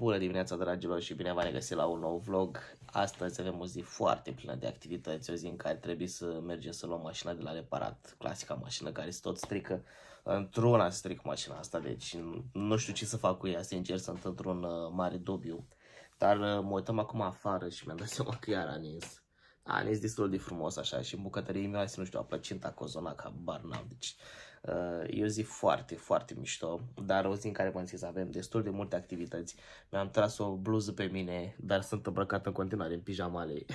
Bună dimineața, dragilor, și bine v-am regăsit la un nou vlog. Astăzi avem o zi foarte plină de activități, o zi în care trebuie să mergem să luăm mașina de la reparat, clasica mașină care se tot strică. Într-una se strică mașina asta, deci nu știu ce să fac cu ea, sincer, sunt într-un mare dubiu. Dar mă uităm acum afară și mi-am dat seama că iar a nins. A nins destul de frumos așa și în bucătărie mi-a nu știu, a plăcinta cozonac, habar n-am, deci... E o zi foarte, foarte mișto, dar o zi în care v-am zis avem destul de multe activități. Mi-am tras o bluză pe mine, dar sunt îmbrăcat în continuare în pijamale.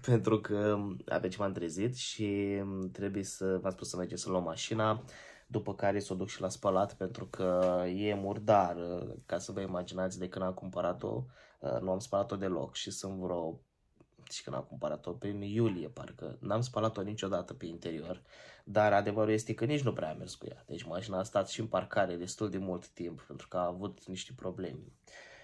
Pentru că abia ce m-am trezit și trebuie să, v-am spus, să mergem să luăm mașina. După care să o duc și la spălat, pentru că e murdar, ca să vă imaginați, de când am cumpărat-o, nu am spălat-o deloc și sunt vreo... Și când am cumpărat-o prin iulie, parcă n-am spălat-o niciodată pe interior, dar adevărul este că nici nu prea am mers cu ea. Deci mașina a stat și în parcare destul de mult timp, pentru că a avut niște probleme.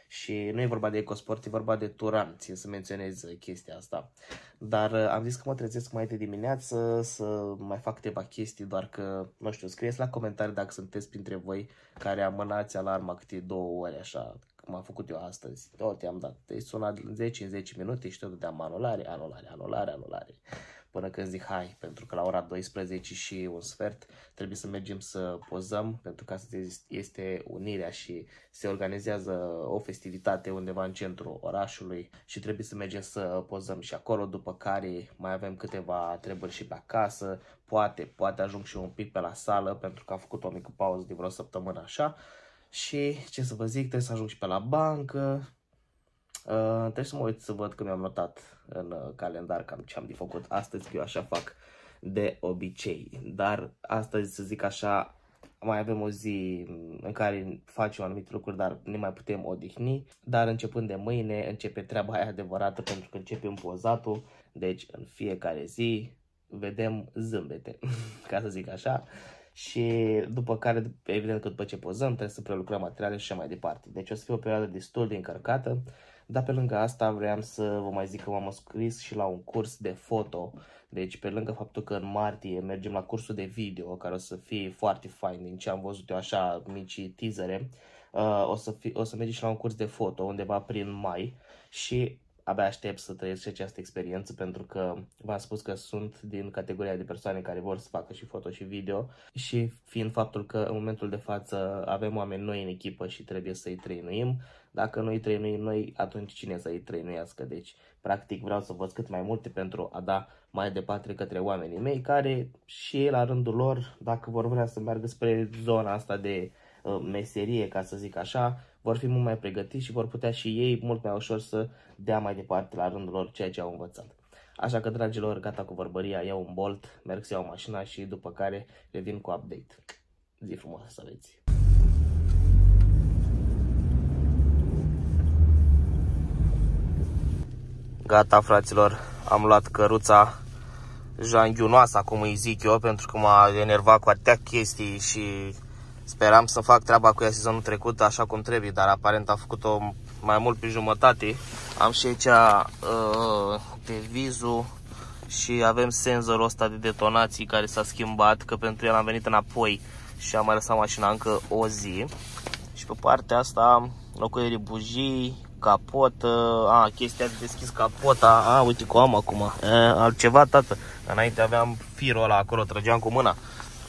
Și nu e vorba de EcoSport, e vorba de Turan, țin să menționez chestia asta. Dar am zis că mă trezesc mai de dimineață să mai fac câteva chestii, doar că, nu știu, scrieți la comentarii dacă sunteți printre voi care amânați alarma câte 2 ore așa, cum am făcut eu astăzi. Tot i-am dat, deci suna 10 în 10 minute și tot dădeam anulare. Până când zic hai, pentru că la ora 12 și un sfert trebuie să mergem să pozăm, pentru că astăzi este unirea și se organizează o festivitate undeva în centrul orașului și trebuie să mergem să pozăm și acolo, după care mai avem câteva treburi și pe acasă, poate ajung și un pic pe la sală, pentru că am făcut o mică pauză de vreo săptămână așa și ce să vă zic, trebuie să ajung și pe la bancă. Trebuie să mă uit să văd că mi-am notat în calendar cam ce am de făcut astăzi, că eu așa fac de obicei. Dar astăzi, să zic așa, mai avem o zi în care facem anumite lucruri, dar ne mai putem odihni. Dar începând de mâine începe treaba aia adevărată, pentru că începem pozatul. Deci în fiecare zi vedem zâmbete, ca să zic așa. Și după care, evident că după ce pozăm, trebuie să prelucrăm materiale și așa mai departe. Deci o să fie o perioadă destul de încărcată. Dar pe lângă asta vreau să vă mai zic că m-am înscris și la un curs de foto. Deci pe lângă faptul că în martie mergem la cursul de video, care o să fie foarte fain, din ce am văzut eu așa mici teasere, o să mergem și la un curs de foto undeva prin mai și abia aștept să trăiesc și această experiență, pentru că v-am spus că sunt din categoria de persoane care vor să facă și foto și video și fiind faptul că în momentul de față avem oameni noi în echipă și trebuie să-i trăinuim. Dacă nu îi trăinuim noi, atunci cine să îi trăinuiască? Deci, practic, vreau să văd cât mai multe pentru a da mai departe către oamenii mei, care și ei, la rândul lor, dacă vor vrea să meargă spre zona asta de meserie, ca să zic așa, vor fi mult mai pregătiți și vor putea și ei mult mai ușor să dea mai departe la rândul lor ceea ce au învățat. Așa că, dragilor, gata cu vorbăria, iau un Bolt, merg să iau mașina și după care revin cu update. Zi frumoasă să aveți! Gata, fraților, am luat căruța janghionoasă, cum îi zic eu, pentru că m-a enervat cu atâtea chestii și speram să fac treaba cu ea sezonul trecut așa cum trebuie, dar aparent am făcut-o mai mult pe jumătate. Am și aici pe vizul și avem senzorul ăsta de detonații care s-a schimbat, că pentru el am venit înapoi și am mai lăsat mașina încă o zi. Și pe partea asta locuiere bujii, capotă, chestia de deschis capota, uite că am acum, altceva, tată, înainte aveam firul ăla acolo, trăgeam cu mâna,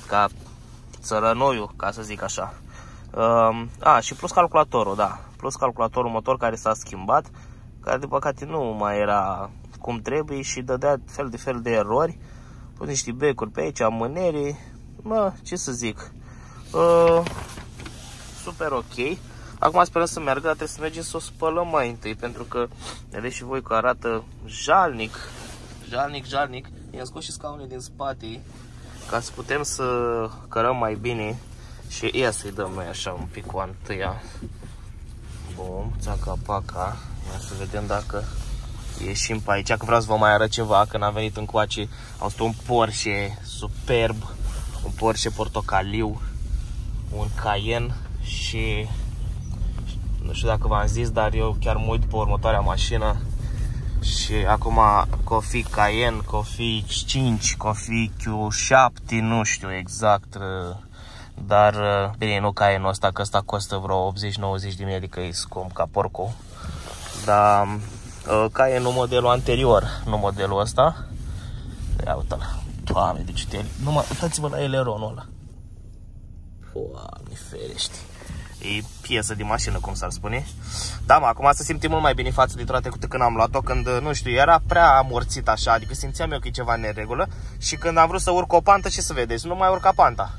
ca țărănoiul, ca să zic așa. Și plus calculatorul, da, plus calculatorul motor care s-a schimbat, care de păcate nu mai era cum trebuie și dădea fel de erori, pus niște becuri pe aici, mânere, ce să zic, super ok. Acum sperăm să meargă, dar trebuie să mergem să o spălăm mai întâi, pentru că, vedeți și voi că arată jalnic. I-am scos și scaunele din spate, ca să putem să cărăm mai bine și ia să-i dăm noi așa un pic cu întâia. Bun, țaca-paca, ia să vedem dacă ieșim pe aici, că vreau să vă mai arăt ceva. Când am venit încoace, am stat un Porsche superb, un Porsche portocaliu, un Cayenne și... Nu știu dacă v-am zis, dar eu chiar mă uit după următoarea mașină. Și acum Coffee Cayenne, Coffee X5, Coffee Q7, nu știu exact. Dar, bine, nu Cayenul ăsta, că ăsta costă vreo 80-90 de mii, adică e scump ca porcul. Dar Cayenul modelul anterior, nu modelul ăsta. Ia uite-l. Doamne, deci uitați-vă la eleronul ăla. Doamne ferești. E piesă de mașină, cum s-ar spune. Da, mă, acum se simte mult mai bine față de toate trecută când am luat-o, când, nu știu, era prea amorțit așa, adică simțeam eu că e ceva în neregulă. Și când am vrut să urc o pantă, ce să vedeți, nu mai urca panta.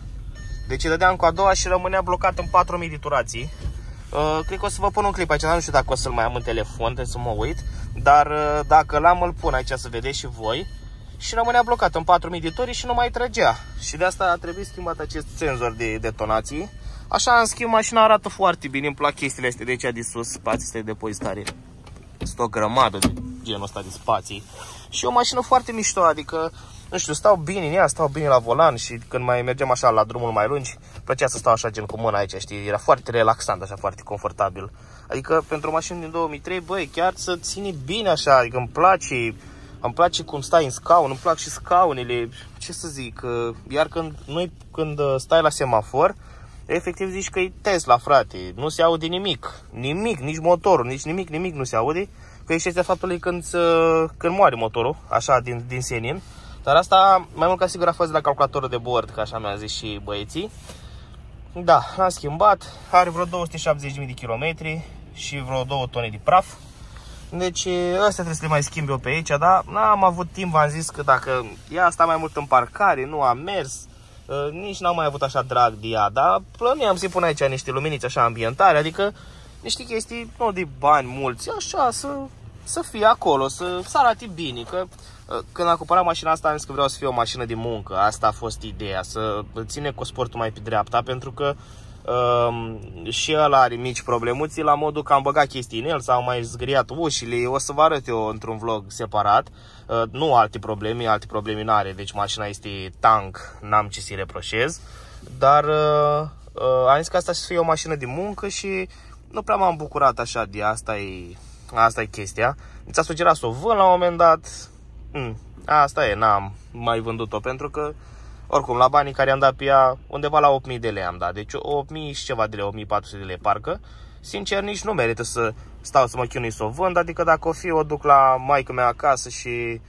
Deci îi dădeam cu a doua și rămânea blocat în 4000 de turații. Cred că o să vă pun un clip aici, dar nu știu dacă o să-l mai am în telefon, trebuie să mă uit. Dar dacă l-am, îl pun aici să vedeți și voi. Și rămânea blocat în 4000 de turi și nu mai trăgea. Și de asta a trebuit schimbat acest senzor de detonații. Așa, în schimb, mașina arată foarte bine. Îmi plac chestiile astea de aici de sus, spații de depozitare. Sunt o grămadă de genul ăsta de spații. Și o mașină foarte mișto, adică, nu știu, stau bine în ea, stau bine la volan. Și când mai mergem așa la drumul mai lungi, plăcea să stau așa gen cu mâna aici, știi? Era foarte relaxant, așa, foarte confortabil. Adică pentru o mașină din 2003, băi, chiar să ține bine așa, adică îmi place. Îmi place cum stai în scaun, îmi plac și scaunele, ce să zic, iar când stai la semafor, efectiv zici că e Tesla, frate, nu se aude nimic, nici motorul, nici nimic nu se aude, că ești de faptului când moare motorul, așa, din senin, dar asta mai mult ca sigur a fost de la calculatorul de bord, că așa mi-a zis și băieții. Da, l-am schimbat, are vreo 270.000 de kilometri și vreo 2 tone de praf. Deci astea trebuie să le mai schimb eu pe aici, dar n-am avut timp, v-am zis că dacă ea sta mai mult în parcare, nu am mers, nici n-am mai avut așa drag de ea, dar plăneam să-i pun aici niște luminiți așa ambientale, adică niște chestii, nu de bani mulți, așa, să fie acolo, să arate bine, că când am cumpărat mașina asta am zis că vreau să fie o mașină de muncă, asta a fost ideea, să ține cu sportul mai pe dreapta, pentru că și ăla are mici problemuții la modul că am băgat chestii în el, s-au mai zgriat ușile, o să vă arăt eu într-un vlog separat, nu alte probleme n-are, deci mașina este tank, n-am ce să-i reproșez, dar am zis că asta să fie o mașină de muncă și nu prea m-am bucurat așa de asta e chestia. Mi-a sugerat să o vând la un moment dat, asta e, n-am mai vândut-o pentru că oricum, la banii care am dat pe ea, undeva la 8.000 de lei am dat. Deci 8.000 și ceva de lei, 1.400 de lei parcă. Sincer, nici nu merită să stau să mă chinui să o vând. Adică dacă o duc la maică mea acasă și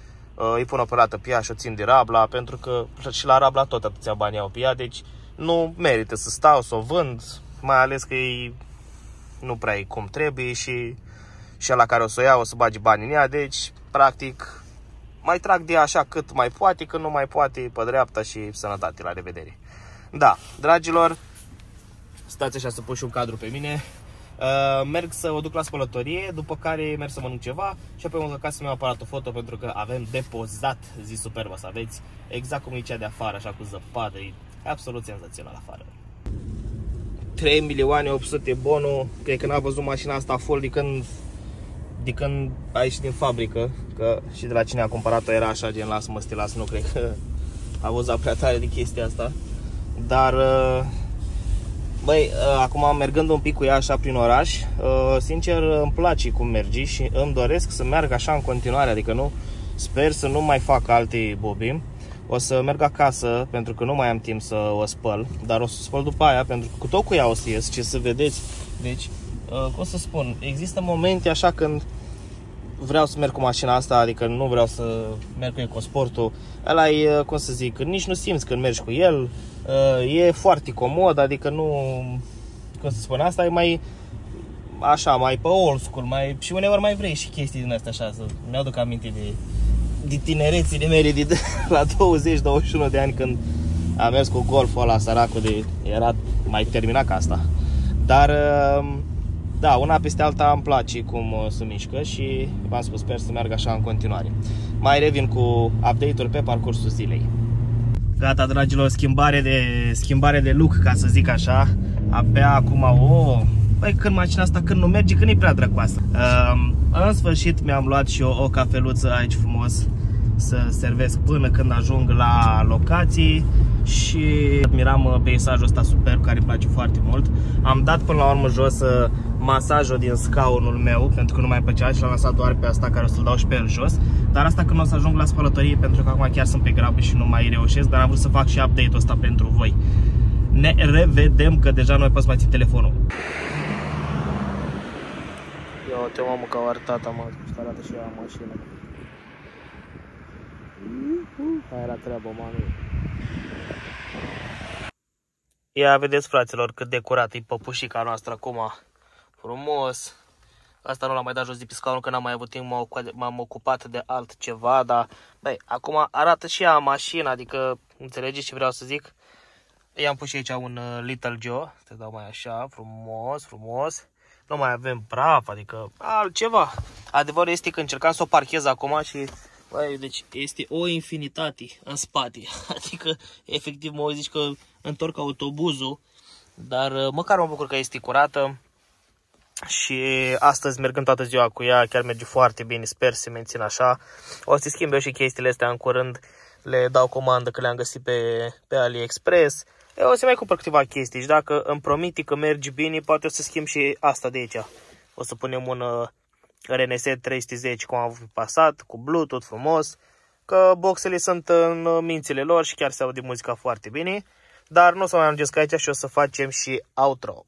îi pun o pelată pe ea și o țin de Rabla, pentru că și la Rabla tot atâția bani au pe ea. Deci nu merită să stau să o vând, mai ales că nu prea e cum trebuie și ăla care o să o ia o să bagi bani în ea. Deci, practic, mai trag de ea așa cât mai poate, când nu mai poate, pe dreapta și sănătate, la revedere. Da, dragilor, stați așa să pun și un cadru pe mine. Merg să o duc la spălătorie, după care merg să mănânc ceva și apoi mă duc acasă să-mi iau aparatul foto, pentru că avem depozat zi superbă, să aveți exact cum e cea de afară, așa cu zăpadă, e absolut senzațional afară. 3.800.000 bonul, cred că n-a văzut mașina asta full de când a ieșit din fabrică, că și de la cine a cumpărat-o era așa, gen lasă-mă să te las, nu cred că a văzut prea tare de chestia asta. Dar, băi, acum mergând un pic cu ea așa prin oraș, sincer îmi place cum merge și îmi doresc să meargă așa în continuare, adică nu, sper să nu mai fac alte bobi. O să merg acasă, pentru că nu mai am timp să o spăl, dar o să spăl după aia, pentru că tot cu ea o să ies, ce să vedeți. Deci, cum să spun, există momente așa când vreau să merg cu mașina asta, adică nu vreau să merg cu EcoSportul. Ăla e, cum să zic, nici nu simți când mergi cu el, e foarte comod, adică nu, cum să spun, asta e mai așa, mai pe old school, mai, și uneori mai vrei și chestii din astea așa, să mi-aduc aminte de tinerețile mele de la 20-21 de ani, când am mers cu Golful ăla săracul, era mai terminat ca asta. Dar da, una peste alta îmi place cum se mișcă și v-am spus, sper să meargă așa în continuare. Mai revin cu update-uri pe parcursul zilei. Gata, dragilor, schimbare de look, ca să zic așa. Abia acum, băi, când mașina asta, când nu merge, când e prea drăcoasă. În sfârșit mi-am luat și eu o cafeluță aici frumos să servesc până când ajung la locații. Și admiram peisajul ăsta superb, care îmi place foarte mult. Am dat până la urmă jos masajul din scaunul meu, pentru că nu mai plăcea și l-am lăsat doar pe asta, care o să-l dau și pe el jos. Dar asta când o să ajung la spălătorie, pentru că acum chiar sunt pe grabă și nu mai reușesc. Dar am vrut să fac și update-ul ăsta pentru voi. ne revedem, că deja nu mai poți mai ții telefonul. Ia uite, mamă, că o arătat, mă, și arată și ea mașină. Aia era treaba, mami. Ia vedeți, fraților, cât de curat e păpușica noastră acum. Frumos. Asta nu l-am mai dat jos de pe scaun, că n-am mai avut timp, m-am ocupat de altceva, dar băi, acum arată și ea mașina, adică înțelegeți ce vreau să zic? I-am pus și aici un Little Joe, te dau mai așa, frumos, frumos. Nu mai avem praf, adică altceva. Adevărul este că încercam să o parchez acum și băi, deci este o infinitate în spate. Adică efectiv mă zici că întorc autobuzul, dar măcar mă bucur că este curată. Și astăzi mergând toată ziua cu ea, chiar merge foarte bine, sper să se mențină așa. O să schimb eu și chestiile astea în curând, le dau comandă că le-am găsit pe AliExpress. Eu o să mai cumpăr câteva chestii și dacă îmi promite că merge bine, poate o să schimb și asta de aici. O să punem un RNS 310 cum am avut Passat, cu Bluetooth frumos, că boxele sunt în mințile lor și chiar se aude muzica foarte bine. Dar nu o să mai ajungesc aici și o să facem și outro.